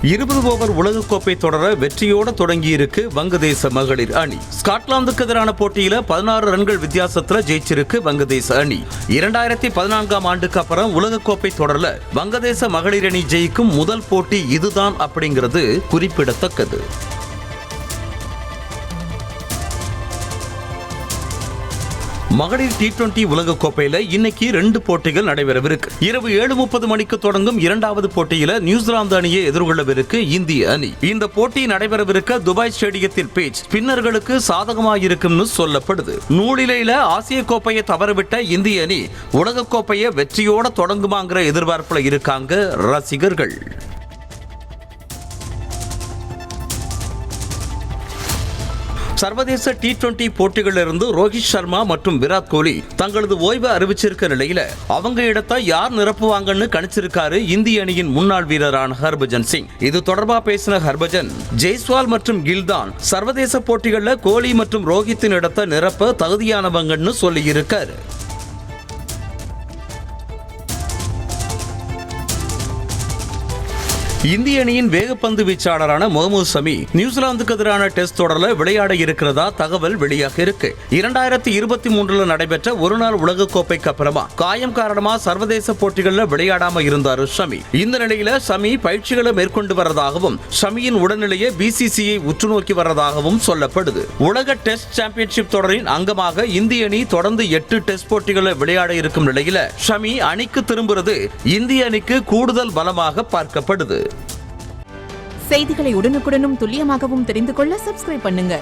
20 over உலகக்கோப்பை தொடர வெற்றியோடு தொடங்கியிருக்கு வங்கதேச மகளிர் அணி. ஸ்காட்லாந்துக்கு எதிரான போட்டியில 16 ரன்கள் வித்தியாசத்துல ஜெயிச்சிருக்கு வங்கதேச அணி. 2014ஆம் ஆண்டுக்கு அப்புறம் உலகக்கோப்பை தொடர்ல வங்கதேச மகளிர் அணி ஜெயிக்கும் முதல் போட்டி இதுதான் அப்படிங்கிறது குறிப்பிடத்தக்கது. மகளிர் T20 உலகக்கோப்பையில இன்னைக்கு 2 போட்டிகள் நடைபெறவிருக்கு. இரவு 7:30 மணிக்கு தொடங்கும் இரண்டாவது போட்டியில நியூசிலாந்து அணியை எதிர்கொள்ளவிருக்கு இந்திய அணி. இந்த போட்டி நடைபெறவிருக்க துபாய் ஸ்டேடியத்தில் பேச் ஸ்பின்னர்களுக்கு சாதகமாயிருக்கும்னு சொல்லப்படுது. நூலிலையில ஆசிய கோப்பையை தவறவிட்ட இந்திய அணி உலகக்கோப்பையை வெற்றியோட தொடங்குமாங்கிற எதிர்பார்ப்புல இருக்காங்க ரசிகர்கள். சர்வதேச T20 போட்டிகளிலிருந்து ரோஹித் சர்மா மற்றும் விராட் கோலி தங்களது ஓய்வை அறிவிச்சிருக்க நிலையில அவங்க இடத்தை யார் நிரப்புவாங்கன்னு கணிச்சிருக்காரு இந்திய அணியின் முன்னாள் வீரரான ஹர்பஜன் சிங். இது தொடர்பா பேசின ஹர்பஜன், ஜெய்ஸ்வால் மற்றும் கில் தான் சர்வதேச போட்டிகளில் கோலி மற்றும் ரோஹித்தின் இடத்தை நிரப்ப தகுதியானவங்கன்னு சொல்லியிருக்காரு. இந்திய அணியின் வேகப்பந்து வீச்சாளரான முகமது ஷமி நியூசிலாந்துக்கு எதிரான டெஸ்ட் தொடரில் விளையாட இருக்கிறதா தகவல் வெளியாக இருக்கு. 2023 நடைபெற்ற ஒருநாள் உலகக்கோப்பைக்கு அப்புறமா காயம் காரணமா சர்வதேச போட்டிகளில் விளையாடாம இருந்தார் ஷமி. இந்த நிலையில ஷமி பயிற்சிகளை மேற்கொண்டு வரதாகவும் ஷமியின் உடல்நிலையை BCCI உற்று நோக்கி வரதாகவும் சொல்லப்படுது. உலக டெஸ்ட் சாம்பியன்ஷிப் தொடரின் அங்கமாக இந்திய அணி தொடர்ந்து 8 டெஸ்ட் போட்டிகளில் விளையாட இருக்கும் நிலையில ஷமி அணிக்கு திரும்புறது இந்திய அணிக்கு கூடுதல் பலமாக பார்க்கப்படுது. செய்திகளை உடனுக்குடனும் துல்லியமாகவும் தெரிந்து கொள்ள சப்ஸ்கிரைப் பண்ணுங்க.